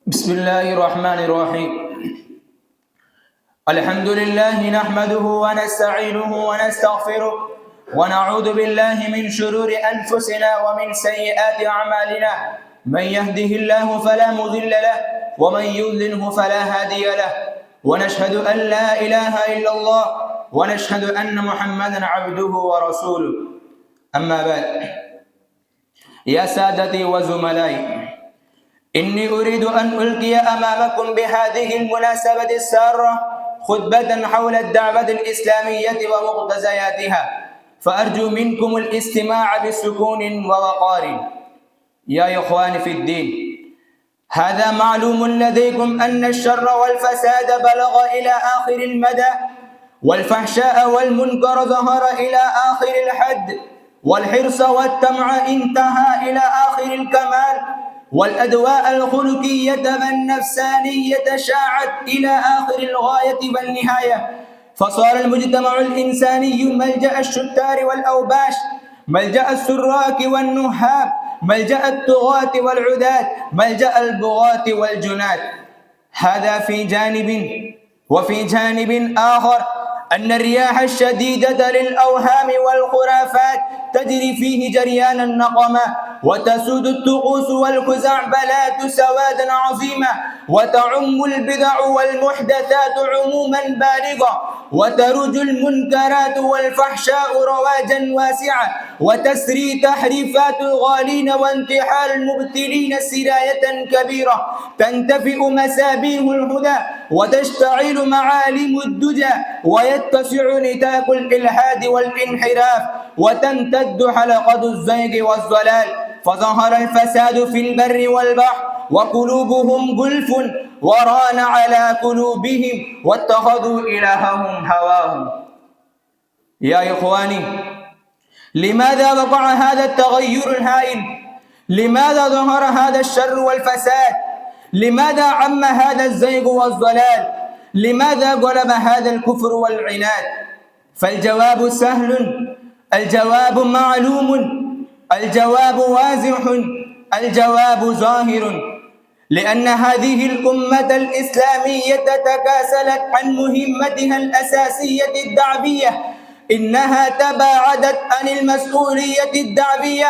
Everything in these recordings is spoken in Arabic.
بسم الله الرحمن الرحيم. الحمد لله نحمده ونستعينه ونستغفره ونعوذ بالله من شرور أنفسنا ومن سيئات أعمالنا. من يهده الله فلا مضل له ومن يضلله فلا هادي له، ونشهد أن لا إله إلا الله ونشهد أن محمدا عبده ورسوله. أما بعد، يا سادتي وزملائي، إني أريد أن ألقي أمامكم بهذه المناسبة السارة خطبة حول الدعوة الإسلامية ومقتضياتها، فأرجو منكم الاستماع بسكون ووقار. يا إخواني في الدين، هذا معلوم لديكم أن الشر والفساد بلغ إلى آخر المدى، والفحشاء والمنكر ظهر إلى آخر الحد، والحرص والطمع انتهى إلى آخر الكمال، والأدواء الخلقية والنفسانية شاعت إلى آخر الغاية والنهاية، فصار المجتمع الإنساني ملجأ الشتار والأوباش، ملجأ السراك والنهاب، ملجأ الطغاة والعداة، ملجأ البغاة والجنات. هذا في جانب، وفي جانب آخر أن الرياح الشديدة للأوهام والخرافات تجري فيه جريان النقمة، وتسود الطقوس والخزعبلات سوادا عظيما، وتعم البدع والمحدثات عموما بالغا، وتروج المنكرات والفحشاء رواجا واسعا، وتسري تحريفات الغالين وانتحال المبتلين سراية كبيرة، تنتفئ مسابيح الهدى وتشتعل معالم الدجى، ويتسع نطاق الإلحاد والانحراف، وتمتد حلقة الزيغ والضلال، فظهر الفساد في البر والبحر، وقلوبهم غلف وران على قلوبهم واتخذوا إلههم هواهم. يا إخواني، لماذا وقع هذا التغير الهائل؟ لماذا ظهر هذا الشر والفساد؟ لماذا عم هذا الزيغ والضلال؟ لماذا غلب هذا الكفر والعناد؟ فالجواب سهل، الجواب معلوم، الجواب واضح، الجواب ظاهر. لأن هذه الأمة الإسلامية تكاسلت عن مهمتها الأساسية الدعوية، إنها تباعدت عن المسؤولية الدعوية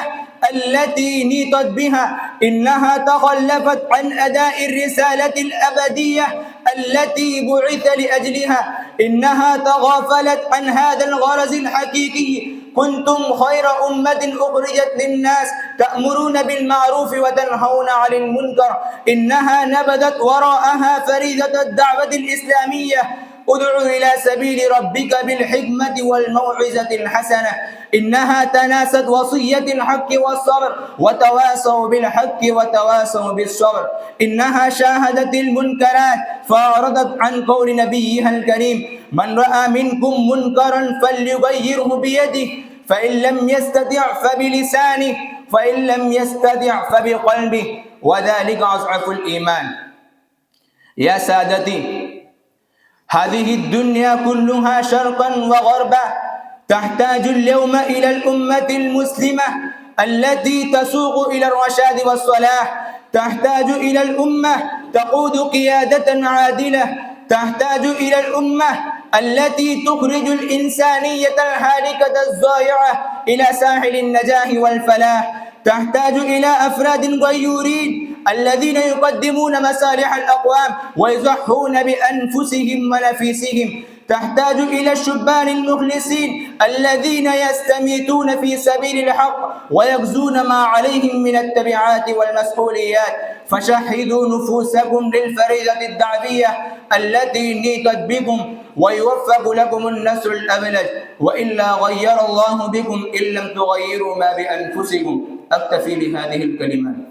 التي نيطت بها، إنها تخلفت عن أداء الرسالة الأبدية التي بعث لأجلها، إنها تغافلت عن هذا الغرض الحقيقي. كنتم خير أمة أخرجت للناس تأمرون بالمعروف وتنهون عن المنكر. إنها نبذت وراءها فريضة الدعوة الإسلامية: ادع إلى سبيل ربك بالحكمة والموعظة الحسنة. إنها تناست وصية الحق والصبر، وتواصوا بالحق وتواصوا بالصبر. إنها شاهدت المنكرات فأعرضت عن قول نبيها الكريم: من رأى منكم منكرا فليغيره بيده، فإن لم يستطع فبلسانه، فإن لم يستطع فبقلبه، وذلك أضعف الإيمان. يا سادتي، هذه الدنيا كلها شرقا وغربا تحتاج اليوم إلى الأمة المسلمة التي تسوق إلى الرشاد والصلاح، تحتاج إلى الأمة تقود قيادة عادلة، تحتاج إلى الأمة التي تخرج الإنسانية الهالكة الضائعة إلى ساحل النجاح والفلاح، تحتاج إلى أفراد غيورين الذين يقدمون مصالح الأقوام ويضحون بأنفسهم ونفيسهم، تحتاج إلى الشبان المخلصين الذين يستميتون في سبيل الحق ويغزون ما عليهم من التبعات والمسؤوليات. فشهدوا نفوسكم للفريضة الدعوية التي نيطت بكم، ويوفق لكم النصر الأبلج، وإلا غير الله بكم إن لم تغيروا ما بأنفسكم. أكتفي بهذه الكلمات.